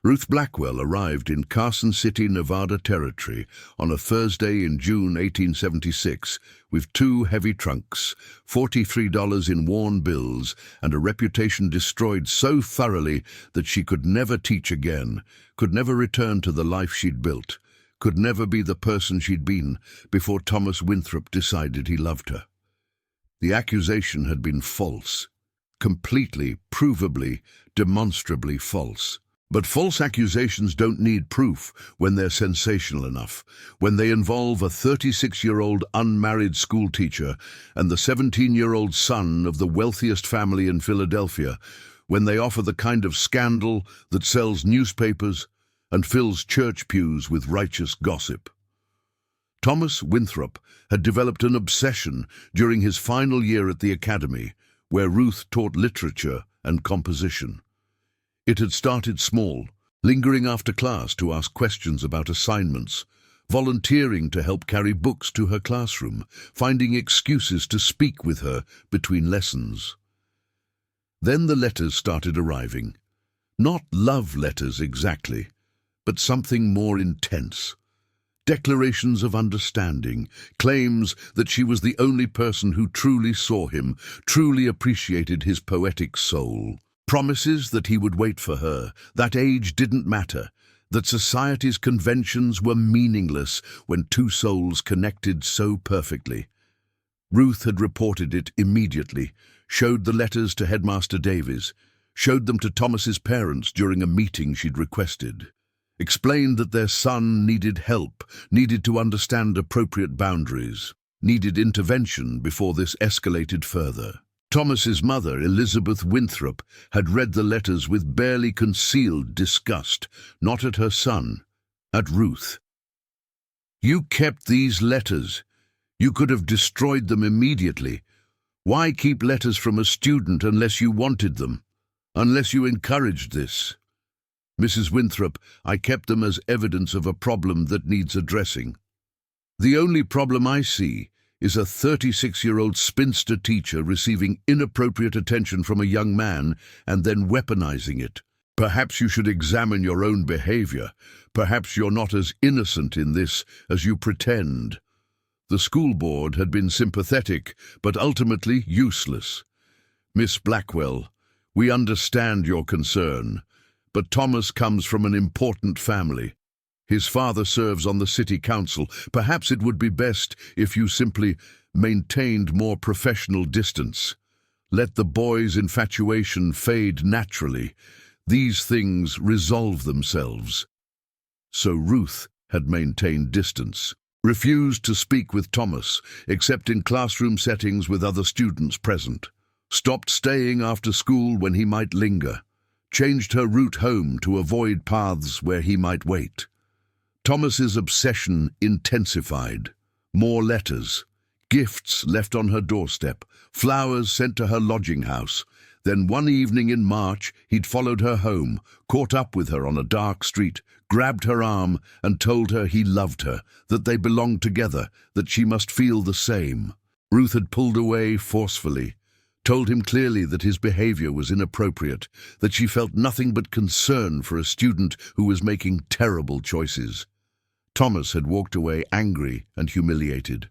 Ruth Blackwell arrived in Carson City, Nevada Territory on a Thursday in June 1876 with two heavy trunks, $43 in worn bills, and a reputation destroyed so thoroughly that she could never teach again, could never return to the life she'd built, could never be the person she'd been before Thomas Winthrop decided he loved her. The accusation had been false, completely, provably, demonstrably false. But false accusations don't need proof when they're sensational enough, when they involve a 36-year-old unmarried schoolteacher and the 17-year-old son of the wealthiest family in Philadelphia, when they offer the kind of scandal that sells newspapers and fills church pews with righteous gossip. Thomas Winthrop had developed an obsession during his final year at the academy, where Ruth taught literature and composition. It had started small, lingering after class to ask questions about assignments, volunteering to help carry books to her classroom, finding excuses to speak with her between lessons. Then the letters started arriving. Not love letters exactly, but something more intense. Declarations of understanding, claims that she was the only person who truly saw him, truly appreciated his poetic soul. Promises that he would wait for her, that age didn't matter, that society's conventions were meaningless when two souls connected so perfectly. Ruth had reported it immediately, showed the letters to Headmaster Davies, showed them to Thomas's parents during a meeting she'd requested, explained that their son needed help, needed to understand appropriate boundaries, needed intervention before this escalated further. Thomas's mother, Elizabeth Winthrop, had read the letters with barely concealed disgust, not at her son, at Ruth. "You kept these letters. You could have destroyed them immediately. Why keep letters from a student unless you wanted them, unless you encouraged this?" "Mrs. Winthrop, I kept them as evidence of a problem that needs addressing. The only problem I see is a 36-year-old spinster teacher receiving inappropriate attention from a young man and then weaponizing it. Perhaps you should examine your own behavior. Perhaps you're not as innocent in this as you pretend." The school board had been sympathetic, but ultimately useless. "Miss Blackwell, we understand your concern, but Thomas comes from an important family. His father serves on the city council. Perhaps it would be best if you simply maintained more professional distance. Let the boy's infatuation fade naturally. These things resolve themselves." So Ruth had maintained distance, refused to speak with Thomas, except in classroom settings with other students present, stopped staying after school when he might linger, changed her route home to avoid paths where he might wait. Thomas's obsession intensified. More letters, gifts left on her doorstep, flowers sent to her lodging house. Then one evening in March, he'd followed her home, caught up with her on a dark street, grabbed her arm and told her he loved her, that they belonged together, that she must feel the same. Ruth had pulled away forcefully, told him clearly that his behavior was inappropriate, that she felt nothing but concern for a student who was making terrible choices. Thomas had walked away angry and humiliated.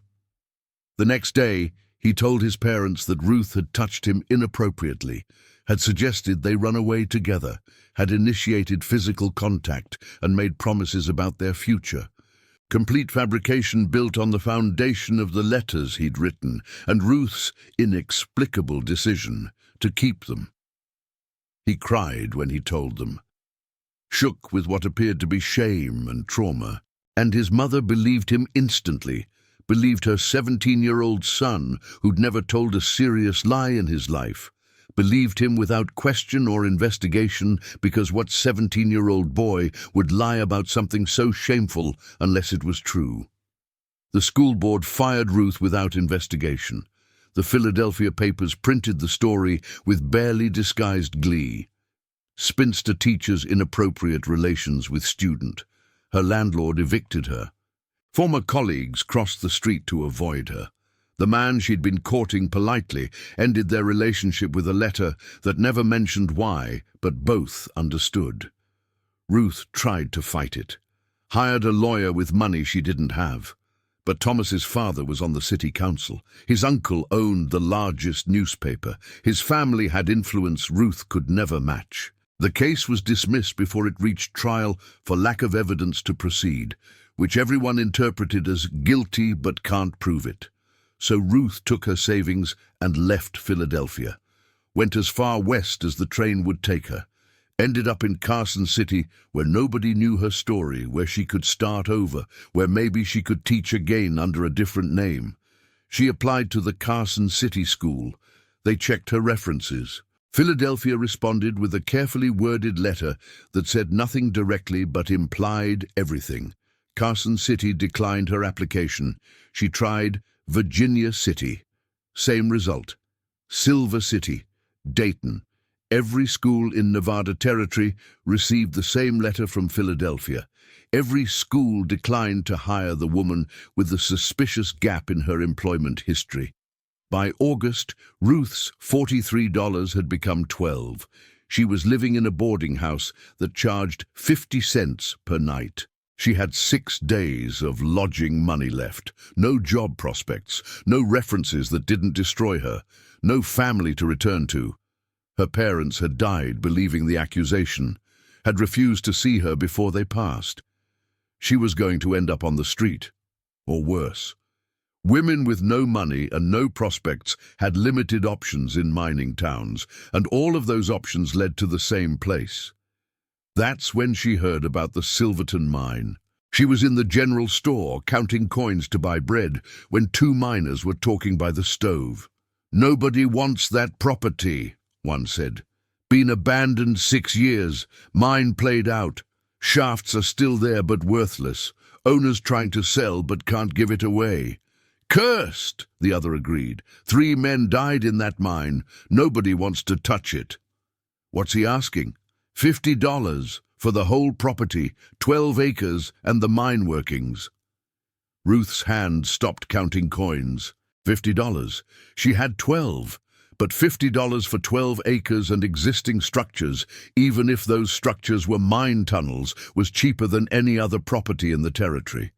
The next day, he told his parents that Ruth had touched him inappropriately, had suggested they run away together, had initiated physical contact and made promises about their future. Complete fabrication built on the foundation of the letters he'd written and Ruth's inexplicable decision to keep them. He cried when he told them, shook with what appeared to be shame and trauma, and his mother believed him instantly, believed her 17-year-old son, who'd never told a serious lie in his life, believed him without question or investigation, because what 17-year-old boy would lie about something so shameful unless it was true? The school board fired Ruth without investigation. The Philadelphia papers printed the story with barely disguised glee. Spinster teacher's inappropriate relations with student. Her landlord evicted her. Former colleagues crossed the street to avoid her. The man she'd been courting politely ended their relationship with a letter that never mentioned why, but both understood. Ruth tried to fight it, hired a lawyer with money she didn't have. But Thomas's father was on the city council. His uncle owned the largest newspaper. His family had influence Ruth could never match. The case was dismissed before it reached trial for lack of evidence to proceed, which everyone interpreted as guilty but can't prove it. So Ruth took her savings and left Philadelphia, went as far west as the train would take her, ended up in Carson City, where nobody knew her story, where she could start over, where maybe she could teach again under a different name. She applied to the Carson City School. They checked her references. Philadelphia responded with a carefully worded letter that said nothing directly but implied everything. Carson City declined her application. She tried Virginia City. Same result. Silver City, Dayton. Every school in Nevada Territory received the same letter from Philadelphia. Every school declined to hire the woman with the suspicious gap in her employment history. By August, Ruth's $43 had become $12. She was living in a boarding house that charged 50 cents per night. She had 6 days of lodging money left, no job prospects, no references that didn't destroy her, no family to return to. Her parents had died believing the accusation, had refused to see her before they passed. She was going to end up on the street, or worse. Women with no money and no prospects had limited options in mining towns, and all of those options led to the same place. That's when she heard about the Silverton mine. She was in the general store counting coins to buy bread when 2 miners were talking by the stove. "Nobody wants that property," one said. "Been abandoned 6 years. Mine played out. Shafts are still there but worthless. Owners trying to sell but can't give it away." "Cursed," the other agreed. 3 men died in that mine. Nobody wants to touch it. What's he asking? $50 for the whole property, 12 acres and the mine workings. Ruth's hand stopped counting coins. $50. She had 12. But $50 for 12 acres and existing structures, even if those structures were mine tunnels, was cheaper than any other property in the territory.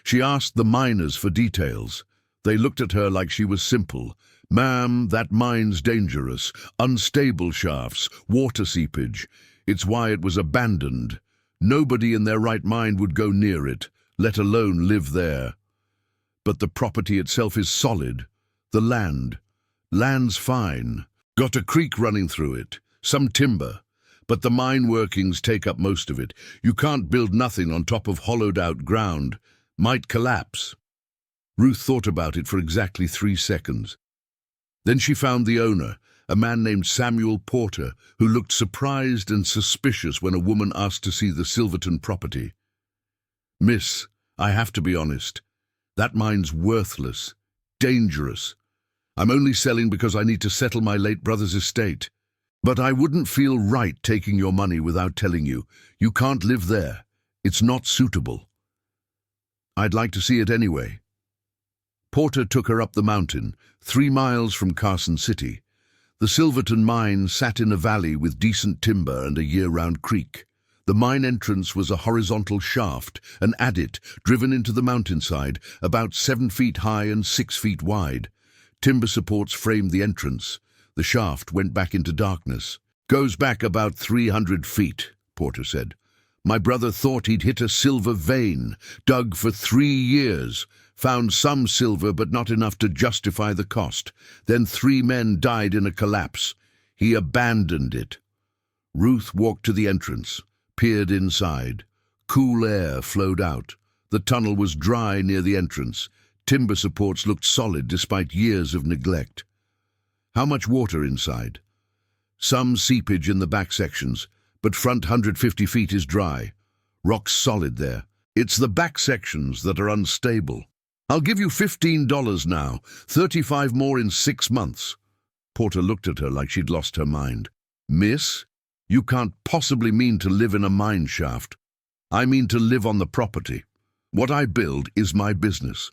She asked the miners for details. They looked at her like she was simple. "Ma'am, that mine's dangerous. Unstable shafts, water seepage. It's why it was abandoned. Nobody in their right mind would go near it, let alone live there." "But the property itself is solid. The Land's fine. Got a creek running through it, some timber. But the mine workings take up most of it. You can't build nothing on top of hollowed-out ground. Might collapse." Ruth thought about it for exactly 3 seconds. Then she found the owner, a man named Samuel Porter, who looked surprised and suspicious when a woman asked to see the Silverton property. "Miss, I have to be honest. That mine's worthless, dangerous. I'm only selling because I need to settle my late brother's estate. But I wouldn't feel right taking your money without telling you. You can't live there. It's not suitable." "I'd like to see it anyway." Porter took her up the mountain, 3 miles from Carson City. The Silverton mine sat in a valley with decent timber and a year-round creek. The mine entrance was a horizontal shaft, an adit, driven into the mountainside, about 7 feet high and 6 feet wide. Timber supports framed the entrance. The shaft went back into darkness. "Goes back about 300 feet, Porter said. "My brother thought he'd hit a silver vein, dug for 3 years, found some silver but not enough to justify the cost. Then 3 men died in a collapse. He abandoned it." Ruth walked to the entrance, peered inside. Cool air flowed out. The tunnel was dry near the entrance. Timber supports looked solid despite years of neglect. "How much water inside?" "Some seepage in the back sections, but front 150 feet is dry. Rock's solid there. It's the back sections that are unstable." "I'll give you $15 now, 35 more in 6 months. Porter looked at her like she'd lost her mind. "Miss, you can't possibly mean to live in a mine shaft. I mean to live on the property. What I build is my business.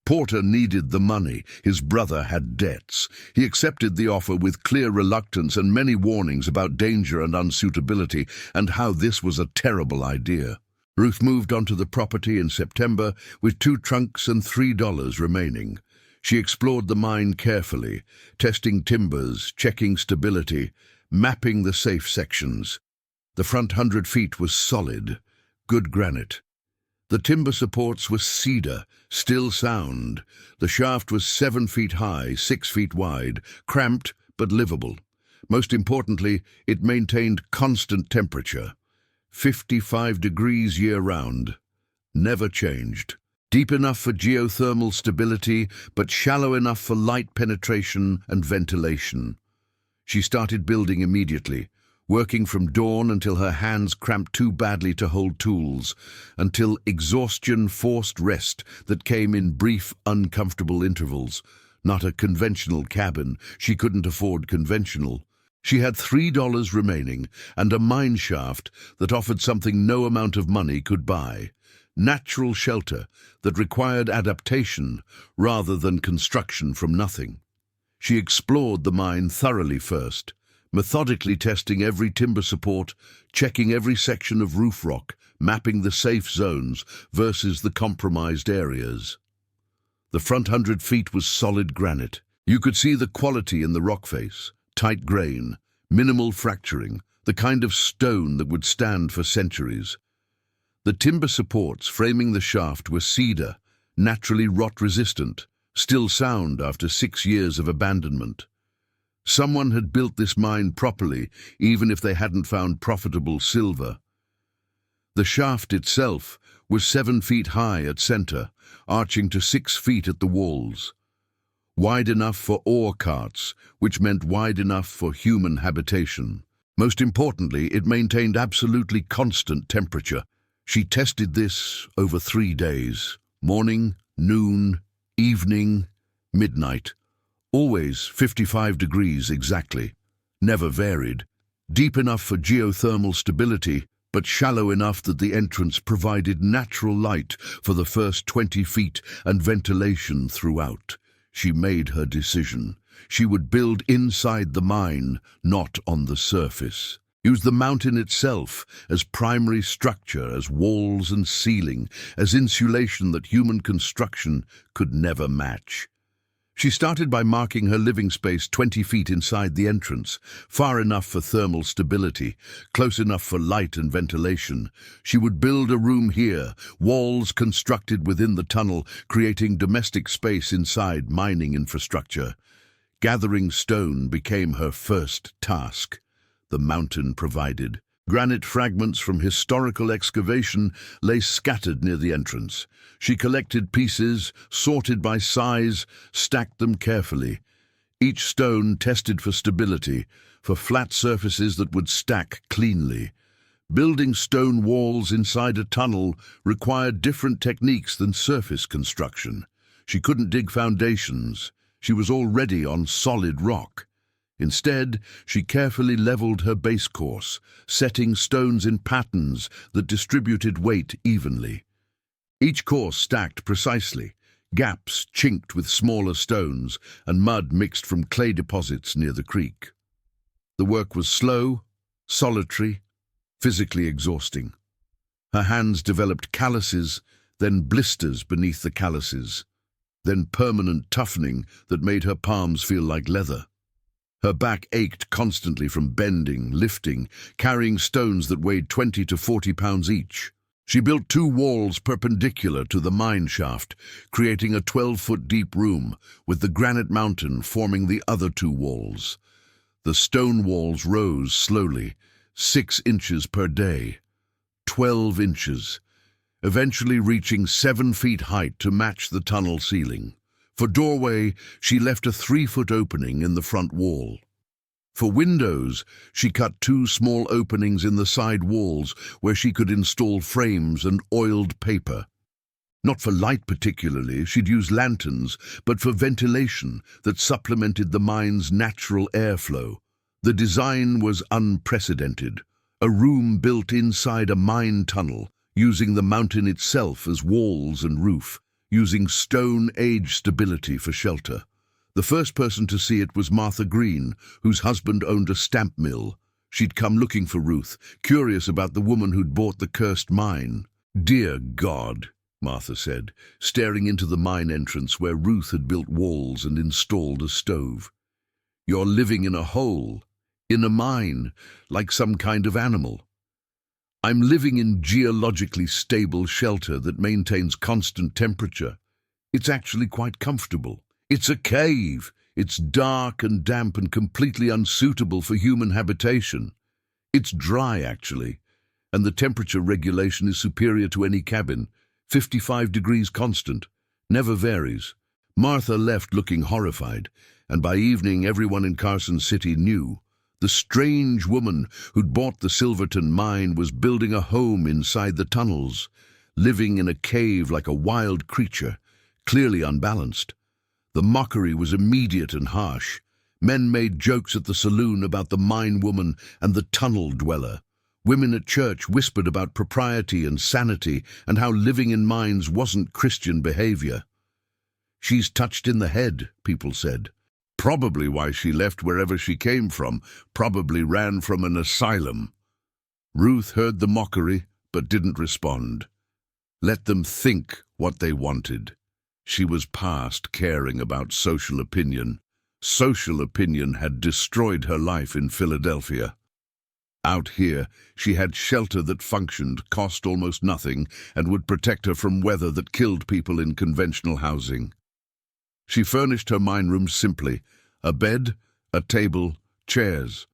Porter needed the money. His brother had debts. He accepted the offer with clear reluctance and many warnings about danger and unsuitability, and how this was a terrible idea. Ruth moved onto the property in September with 2 trunks and $3 remaining. She explored the mine carefully, testing timbers, checking stability, mapping the safe sections. The front 100 feet was solid, good granite. The timber supports were cedar, still sound. The shaft was 7 feet high, 6 feet wide, cramped but livable. Most importantly, it maintained constant temperature. 55 degrees year-round. Never changed. Deep enough for geothermal stability, but shallow enough for light penetration and ventilation. She started building immediately, working from dawn until her hands cramped too badly to hold tools, until exhaustion forced rest that came in brief, uncomfortable intervals. Not a conventional cabin. She couldn't afford conventional. She had $3 remaining and a mine shaft that offered something no amount of money could buy. Natural shelter that required adaptation rather than construction from nothing. She explored the mine thoroughly first, methodically testing every timber support, checking every section of roof rock, mapping the safe zones versus the compromised areas. The front 100 feet was solid granite. You could see the quality in the rock face, tight grain, minimal fracturing, the kind of stone that would stand for centuries. The timber supports framing the shaft were cedar, naturally rot-resistant, still sound after 6 years of abandonment. Someone had built this mine properly, even if they hadn't found profitable silver. The shaft itself was 7 feet high at center, arching to 6 feet at the walls. Wide enough for ore carts, which meant wide enough for human habitation. Most importantly, it maintained absolutely constant temperature. She tested this over 3 days, morning, noon, evening, midnight. Always 55 degrees exactly, never varied. Deep enough for geothermal stability, but shallow enough that the entrance provided natural light for the first 20 feet and ventilation throughout. She made her decision. She would build inside the mine, not on the surface. Use the mountain itself as primary structure, as walls and ceiling, as insulation that human construction could never match. She started by marking her living space 20 feet inside the entrance, far enough for thermal stability, close enough for light and ventilation. She would build a room here, walls constructed within the tunnel, creating domestic space inside mining infrastructure. Gathering stone became her first task. The mountain provided. Granite fragments from historical excavation lay scattered near the entrance. She collected pieces, sorted by size, stacked them carefully. Each stone tested for stability, for flat surfaces that would stack cleanly. Building stone walls inside a tunnel required different techniques than surface construction. She couldn't dig foundations. She was already on solid rock. Instead, she carefully leveled her base course, setting stones in patterns that distributed weight evenly. Each course stacked precisely, gaps chinked with smaller stones, and mud mixed from clay deposits near the creek. The work was slow, solitary, physically exhausting. Her hands developed calluses, then blisters beneath the calluses, then permanent toughening that made her palms feel like leather. Her back ached constantly from bending, lifting, carrying stones that weighed 20 to 40 pounds each. She built 2 walls perpendicular to the mine shaft, creating a 12-foot deep room, with the granite mountain forming the other 2 walls. The stone walls rose slowly, 6 inches per day, 12 inches, eventually reaching 7 feet height to match the tunnel ceiling. For doorway, she left a 3-foot opening in the front wall. For windows, she cut 2 small openings in the side walls where she could install frames and oiled paper. Not for light particularly, she'd use lanterns, but for ventilation that supplemented the mine's natural airflow. The design was unprecedented. A room built inside a mine tunnel, using the mountain itself as walls and roof. using Stone Age stability for shelter. The first person to see it was Martha Green, whose husband owned a stamp mill. She'd come looking for Ruth, curious about the woman who'd bought the cursed mine. "Dear God," Martha said, staring into the mine entrance where Ruth had built walls and installed a stove. "You're living in a hole, in a mine, like some kind of animal." "I'm living in geologically stable shelter that maintains constant temperature. It's actually quite comfortable. It's a cave. It's dark and damp and completely unsuitable for human habitation. It's dry, actually, and the temperature regulation is superior to any cabin. 55 degrees constant, never varies." Martha left looking horrified, and by evening everyone in Carson City knew. The strange woman who'd bought the Silverton mine was building a home inside the tunnels, living in a cave like a wild creature, clearly unbalanced. The mockery was immediate and harsh. Men made jokes at the saloon about the mine woman and the tunnel dweller. Women at church whispered about propriety and sanity and how living in mines wasn't Christian behavior. "She's touched in the head," people said. Probably why she left wherever she came from, probably ran from an asylum. Ruth heard the mockery, but didn't respond. Let them think what they wanted. She was past caring about social opinion. Social opinion had destroyed her life in Philadelphia. Out here, she had shelter that functioned, cost almost nothing, and would protect her from weather that killed people in conventional housing. She furnished her mine room simply: a bed, a table, chairs,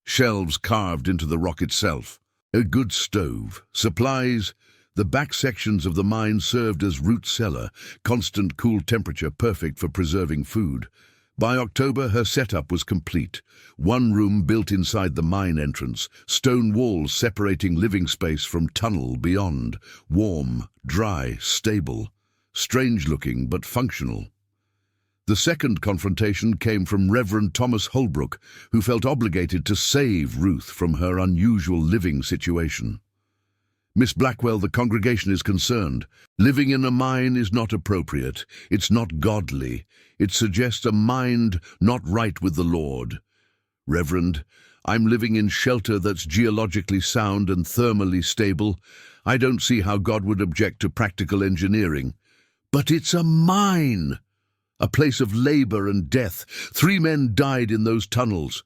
shelves carved into the rock itself, a good stove, supplies. The back sections of the mine served as root cellar, constant cool temperature perfect for preserving food. By October, her setup was complete. One room built inside the mine entrance, stone walls separating living space from tunnel beyond, warm, dry, stable, strange-looking but functional. The second confrontation came from Reverend Thomas Holbrook, who felt obligated to save Ruth from her unusual living situation. "Miss Blackwell, the congregation is concerned. Living in a mine is not appropriate. It's not godly. It suggests a mind not right with the Lord. Reverend, I'm living in shelter that's geologically sound and thermally stable. I don't see how God would object to practical engineering." "But it's a mine! A place of labor and death. 3 men died in those tunnels.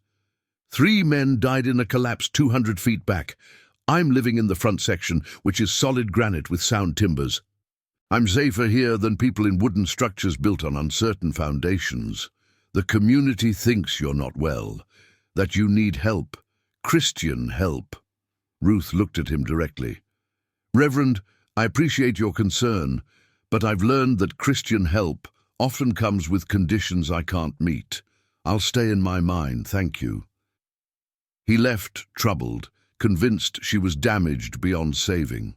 3 men died in a collapse 200 feet back. I'm living in the front section, which is solid granite with sound timbers. I'm safer here than people in wooden structures built on uncertain foundations. The community thinks you're not well, that you need help, Christian help." Ruth looked at him directly. "Reverend, I appreciate your concern, but I've learned that Christian help often comes with conditions I can't meet. I'll stay in my mine, thank you." He left, troubled, convinced she was damaged beyond saving.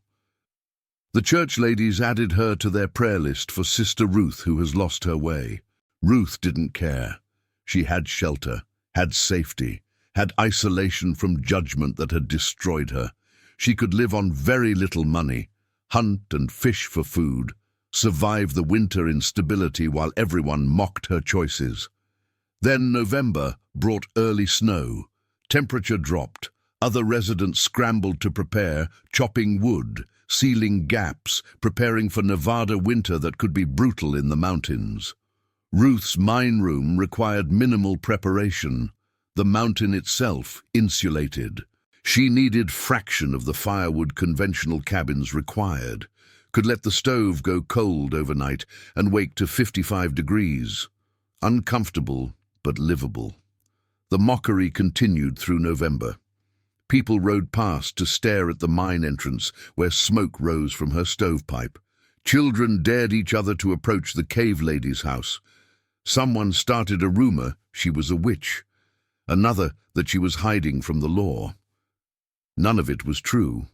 The church ladies added her to their prayer list for Sister Ruth, who has lost her way. Ruth didn't care. She had shelter, had safety, had isolation from judgment that had destroyed her. She could live on very little money, hunt and fish for food, survive the winter in stability while everyone mocked her choices. Then November brought early snow. Temperature dropped. Other residents scrambled to prepare, chopping wood, sealing gaps, preparing for Nevada winter that could be brutal in the mountains. Ruth's mine room required minimal preparation. The mountain itself insulated. She needed fraction of the firewood conventional cabins required, could let the stove go cold overnight and wake to 55 degrees. Uncomfortable, but livable. The mockery continued through November. People rode past to stare at the mine entrance where smoke rose from her stovepipe. Children dared each other to approach the cave lady's house. Someone started a rumor she was a witch, another that she was hiding from the law. None of it was true.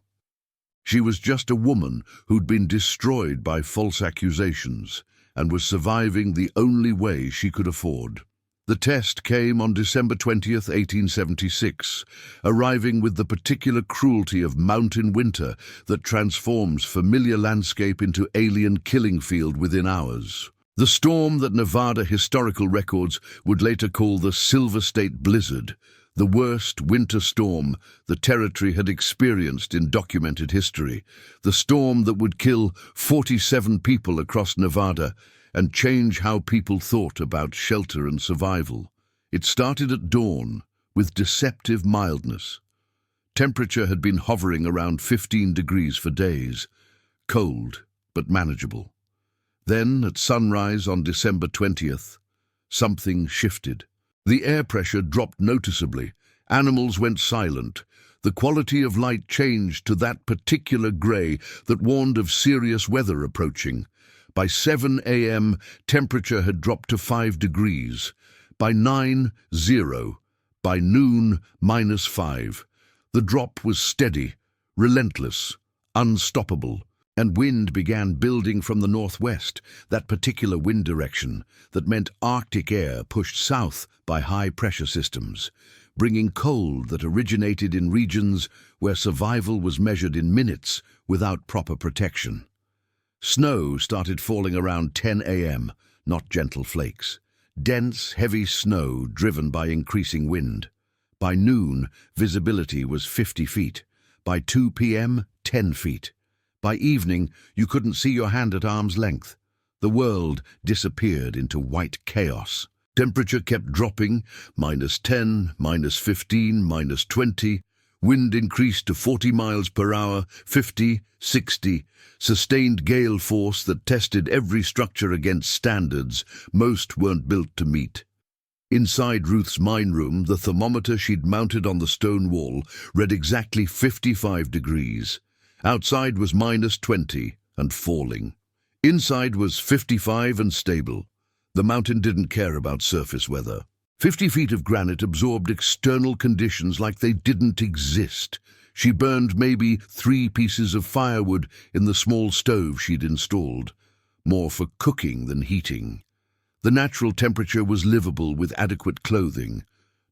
She was just a woman who'd been destroyed by false accusations and was surviving the only way she could afford. The test came on December 20th, 1876, arriving with the particular cruelty of mountain winter that transforms familiar landscape into alien killing field within hours. The storm that Nevada historical records would later call the Silver State Blizzard, the worst winter storm the territory had experienced in documented history, the storm that would kill 47 people across Nevada and change how people thought about shelter and survival. It started at dawn with deceptive mildness. Temperature had been hovering around 15 degrees for days, cold but manageable. Then, at sunrise on December 20th, something shifted. The air pressure dropped noticeably, animals went silent, the quality of light changed to that particular grey that warned of serious weather approaching. By 7 a.m., temperature had dropped to 5 degrees. By 9, 0. By noon, -5. The drop was steady, relentless, unstoppable. And wind began building from the northwest, that particular wind direction that meant Arctic air pushed south by high-pressure systems, bringing cold that originated in regions where survival was measured in minutes without proper protection. Snow started falling around 10 a.m., not gentle flakes. Dense, heavy snow driven by increasing wind. By noon, visibility was 50 feet. By 2 p.m., 10 feet. By evening, you couldn't see your hand at arm's length. The world disappeared into white chaos. Temperature kept dropping, -10, -15, -20. Wind increased to 40 miles per hour, 50, 60. Sustained gale force that tested every structure against standards most weren't built to meet. Inside Ruth's mine room, the thermometer she'd mounted on the stone wall read exactly 55 degrees. Outside was -20 and falling. Inside was 55 and stable. The mountain didn't care about surface weather. 50 feet of granite absorbed external conditions like they didn't exist. She burned maybe 3 pieces of firewood in the small stove she'd installed, more for cooking than heating. The natural temperature was livable with adequate clothing.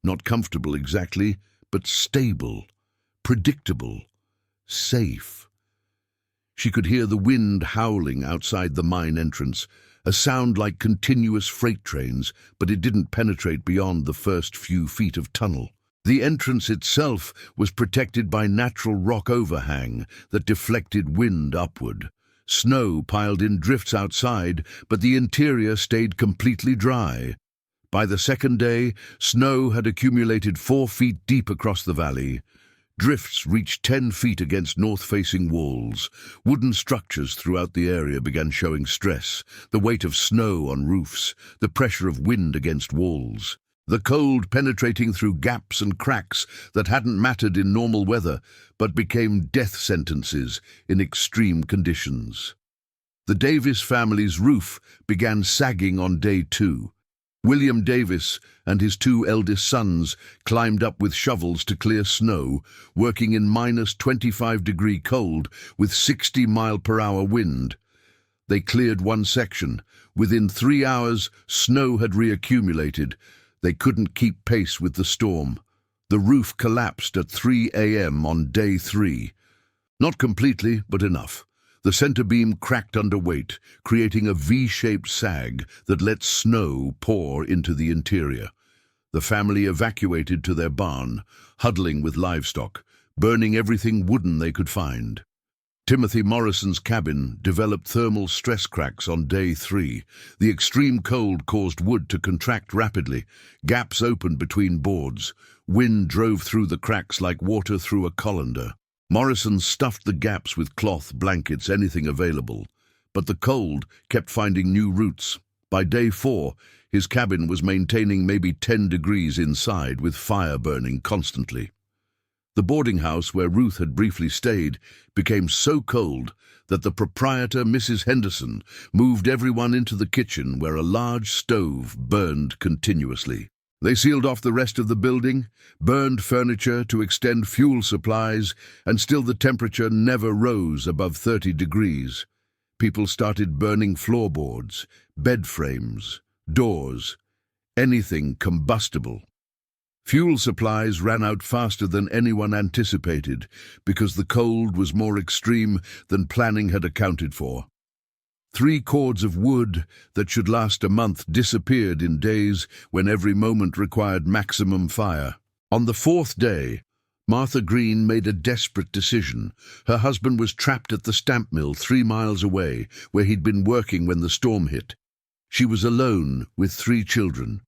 Not comfortable exactly, but stable, predictable, safe. She could hear the wind howling outside the mine entrance, a sound like continuous freight trains, but it didn't penetrate beyond the first few feet of tunnel. The entrance itself was protected by natural rock overhang that deflected wind upward. Snow piled in drifts outside, but the interior stayed completely dry. By the second day, snow had accumulated 4 feet deep across the valley. Drifts reached 10 feet against north-facing walls. Wooden structures throughout the area began showing stress, the weight of snow on roofs, the pressure of wind against walls. The cold penetrating through gaps and cracks that hadn't mattered in normal weather, but became death sentences in extreme conditions. The Davis family's roof began sagging on day 2. William Davis and his 2 eldest sons climbed up with shovels to clear snow, working in -25-degree cold with 60-mile-per-hour wind. They cleared one section. Within 3 hours, snow had reaccumulated. They couldn't keep pace with the storm. The roof collapsed at 3 a.m. on day 3. Not completely, but enough. The center beam cracked under weight, creating a V-shaped sag that let snow pour into the interior. The family evacuated to their barn, huddling with livestock, burning everything wooden they could find. Timothy Morrison's cabin developed thermal stress cracks on day 3. The extreme cold caused wood to contract rapidly. Gaps opened between boards. Wind drove through the cracks like water through a colander. Morrison stuffed the gaps with cloth, blankets, anything available. But the cold kept finding new routes. By day 4, his cabin was maintaining maybe 10 degrees inside with fire burning constantly. The boarding house where Ruth had briefly stayed became so cold that the proprietor, Mrs. Henderson, moved everyone into the kitchen where a large stove burned continuously. They sealed off the rest of the building, burned furniture to extend fuel supplies, and still the temperature never rose above 30 degrees. People started burning floorboards, bed frames, doors, anything combustible. Fuel supplies ran out faster than anyone anticipated because the cold was more extreme than planning had accounted for. 3 cords of wood that should last a month disappeared in days when every moment required maximum fire. On the 4th day, Martha Green made a desperate decision. Her husband was trapped at the stamp mill 3 miles away, where he'd been working when the storm hit. She was alone with 3 children.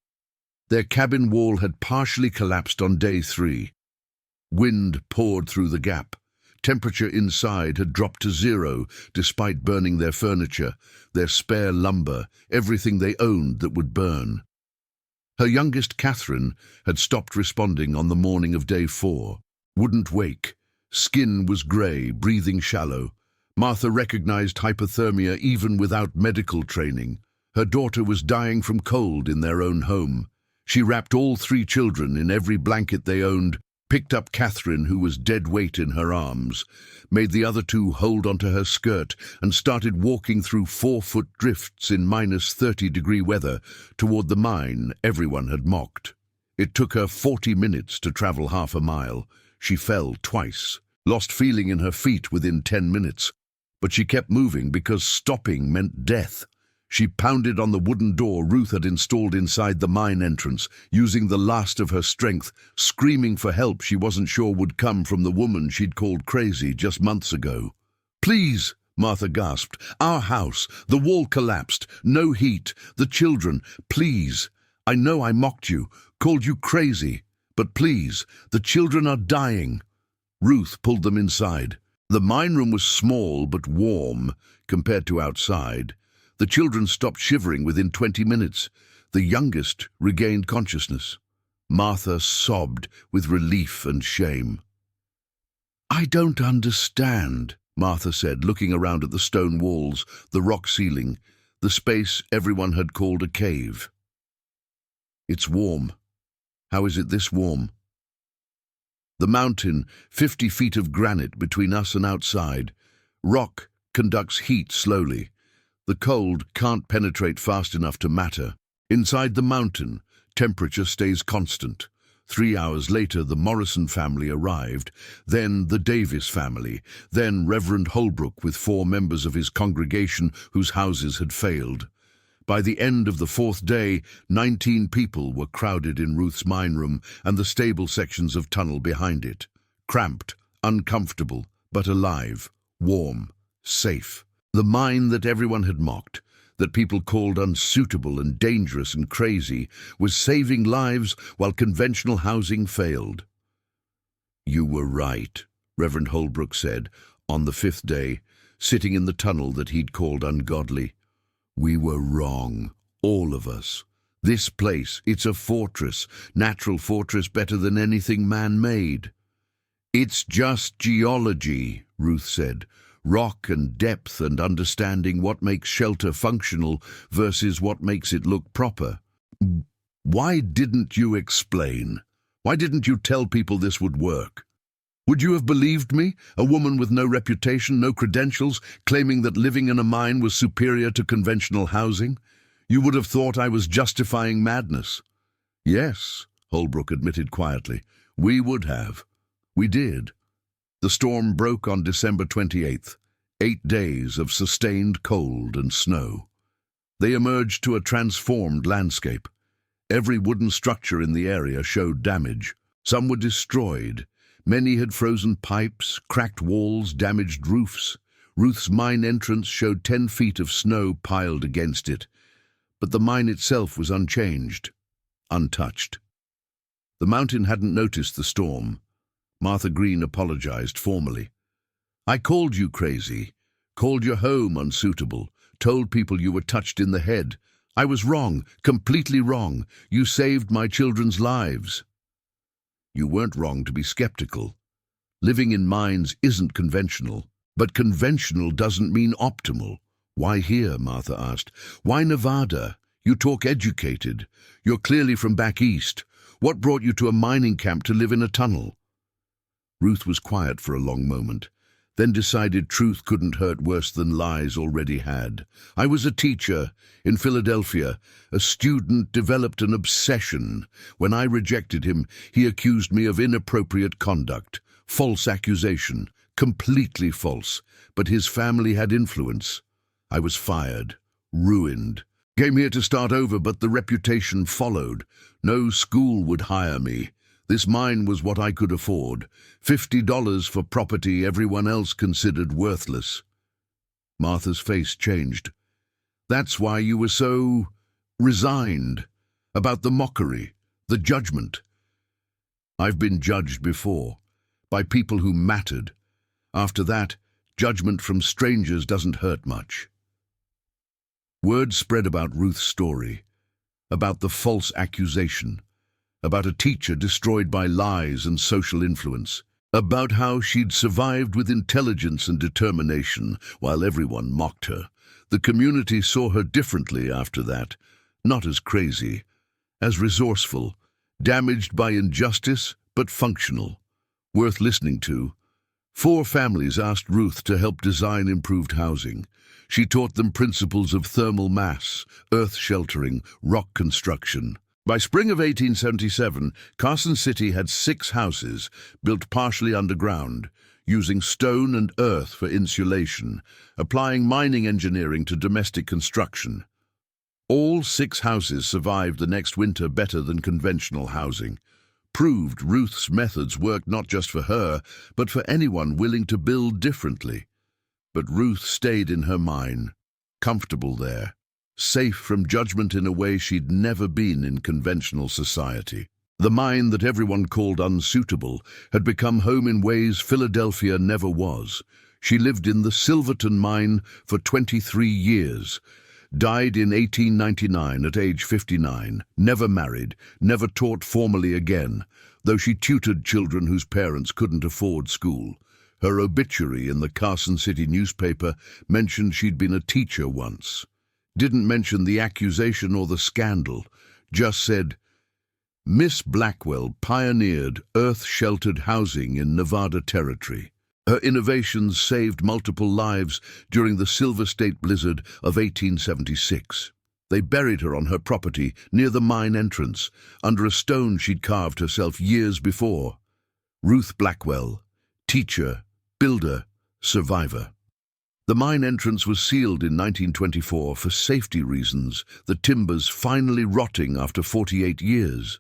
Their cabin wall had partially collapsed on day 3. Wind poured through the gap. Temperature inside had dropped to 0 despite burning their furniture, their spare lumber, everything they owned that would burn. Her youngest, Catherine, had stopped responding on the morning of day 4. Wouldn't wake. Skin was grey, breathing shallow. Martha recognized hypothermia even without medical training. Her daughter was dying from cold in their own home. She wrapped all 3 children in every blanket they owned, picked up Catherine, who was dead weight in her arms, made the other 2 hold onto her skirt, and started walking through 4-foot drifts in -30-degree weather toward the mine everyone had mocked. It took her 40 minutes to travel half a mile. She fell twice, lost feeling in her feet within 10 minutes, but she kept moving because stopping meant death. She pounded on the wooden door Ruth had installed inside the mine entrance, using the last of her strength, screaming for help she wasn't sure would come from the woman she'd called crazy just months ago. "Please," Martha gasped. "Our house. The wall collapsed. No heat. The children. Please. I know I mocked you, called you crazy. But please, the children are dying." Ruth pulled them inside. The mine room was small but warm compared to outside. The children stopped shivering within 20 minutes. The youngest regained consciousness. Martha sobbed with relief and shame. "I don't understand," Martha said, looking around at the stone walls, the rock ceiling, the space everyone had called a cave. "It's warm. How is it this warm?" "The mountain, 50 feet of granite between us and outside. Rock conducts heat slowly. The cold can't penetrate fast enough to matter. Inside the mountain, temperature stays constant. 3 hours later, the Morrison family arrived, then the Davis family, then Reverend Holbrook with 4 members of his congregation whose houses had failed. By the end of the 4th day, 19 people were crowded in Ruth's mine room and the stable sections of tunnel behind it. Cramped, uncomfortable, but alive, warm, safe. The mine that everyone had mocked, that people called unsuitable and dangerous and crazy, was saving lives while conventional housing failed. "You were right," Reverend Holbrook said, on the 5th day, sitting in the tunnel that he'd called ungodly. "We were wrong, all of us. This place, it's a fortress, natural fortress better than anything man-made." "It's just geology," Ruth said. "Rock and depth and understanding what makes shelter functional versus what makes it look proper." "Why didn't you explain? Why didn't you tell people this would work? Would you have believed me, a woman with no reputation, no credentials, claiming that living in a mine was superior to conventional housing? You would have thought I was justifying madness." "Yes," Holbrook admitted quietly, "we would have. We did." The storm broke on December 28th, 8 days of sustained cold and snow. They emerged to a transformed landscape. Every wooden structure in the area showed damage. Some were destroyed. Many had frozen pipes, cracked walls, damaged roofs. Ruth's mine entrance showed 10 feet of snow piled against it, but the mine itself was unchanged, untouched. The mountain hadn't noticed the storm. Martha Green apologized formally. "I called you crazy, called your home unsuitable, told people you were touched in the head. I was wrong, completely wrong. You saved my children's lives." "You weren't wrong to be skeptical. Living in mines isn't conventional, but conventional doesn't mean optimal." "Why here?" Martha asked. "Why Nevada? You talk educated. You're clearly from back east. What brought you to a mining camp to live in a tunnel?" Ruth was quiet for a long moment. then decided truth couldn't hurt worse than lies already had. I was a teacher in Philadelphia. A student developed an obsession. When I rejected him, he accused me of inappropriate conduct, false accusation, completely false, but his family had influence. I was fired, ruined. Came here to start over, but the reputation followed. No school would hire me. This mine was what I could afford. $50 for property everyone else considered worthless. Martha's face changed. That's why you were so resigned about the mockery, the judgment. I've been judged before, by people who mattered. After that, judgment from strangers doesn't hurt much. Word spread about Ruth's story, about the false accusation, about a teacher destroyed by lies and social influence, about how she'd survived with intelligence and determination while everyone mocked her. The community saw her differently after that, not as crazy, as resourceful, damaged by injustice but functional, worth listening to. 4 families asked Ruth to help design improved housing. She taught them principles of thermal mass, earth sheltering, rock construction. By spring of 1877, Carson City had 6 houses built partially underground, using stone and earth for insulation, applying mining engineering to domestic construction. All 6 houses survived the next winter better than conventional housing. Proved Ruth's methods worked not just for her, but for anyone willing to build differently. But Ruth stayed in her mine, comfortable there, safe from judgment in a way she'd never been in conventional society. The mine that everyone called unsuitable had become home in ways Philadelphia never was. She lived in the Silverton mine for 23 years, died in 1899 at age 59, never married, never taught formally again, though she tutored children whose parents couldn't afford school. Her obituary in the Carson City newspaper mentioned she'd been a teacher once. Didn't mention the accusation or the scandal, just said, Miss Blackwell pioneered earth-sheltered housing in Nevada Territory. Her innovations saved multiple lives during the Silver State blizzard of 1876. They buried her on her property near the mine entrance, under a stone she'd carved herself years before. Ruth Blackwell, teacher, builder, survivor. The mine entrance was sealed in 1924 for safety reasons, the timbers finally rotting after 48 years.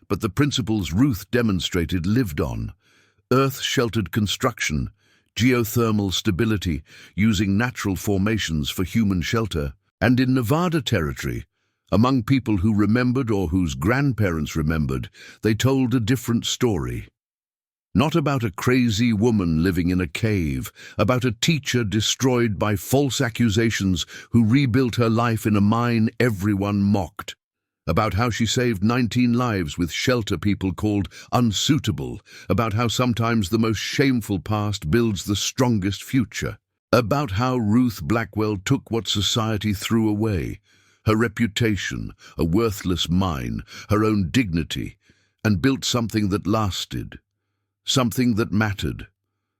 But the principles Ruth demonstrated lived on. Earth-sheltered construction, geothermal stability, using natural formations for human shelter. And in Nevada Territory, among people who remembered or whose grandparents remembered, they told a different story. Not about a crazy woman living in a cave, about a teacher destroyed by false accusations who rebuilt her life in a mine everyone mocked. About how she saved 19 lives with shelter people called unsuitable, about how sometimes the most shameful past builds the strongest future, about how Ruth Blackwell took what society threw away, her reputation, a worthless mine, her own dignity, and built something that lasted, something that mattered,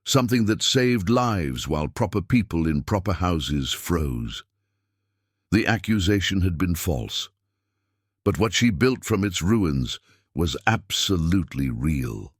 something that saved lives while proper people in proper houses froze. The accusation had been false, but what she built from its ruins was absolutely real.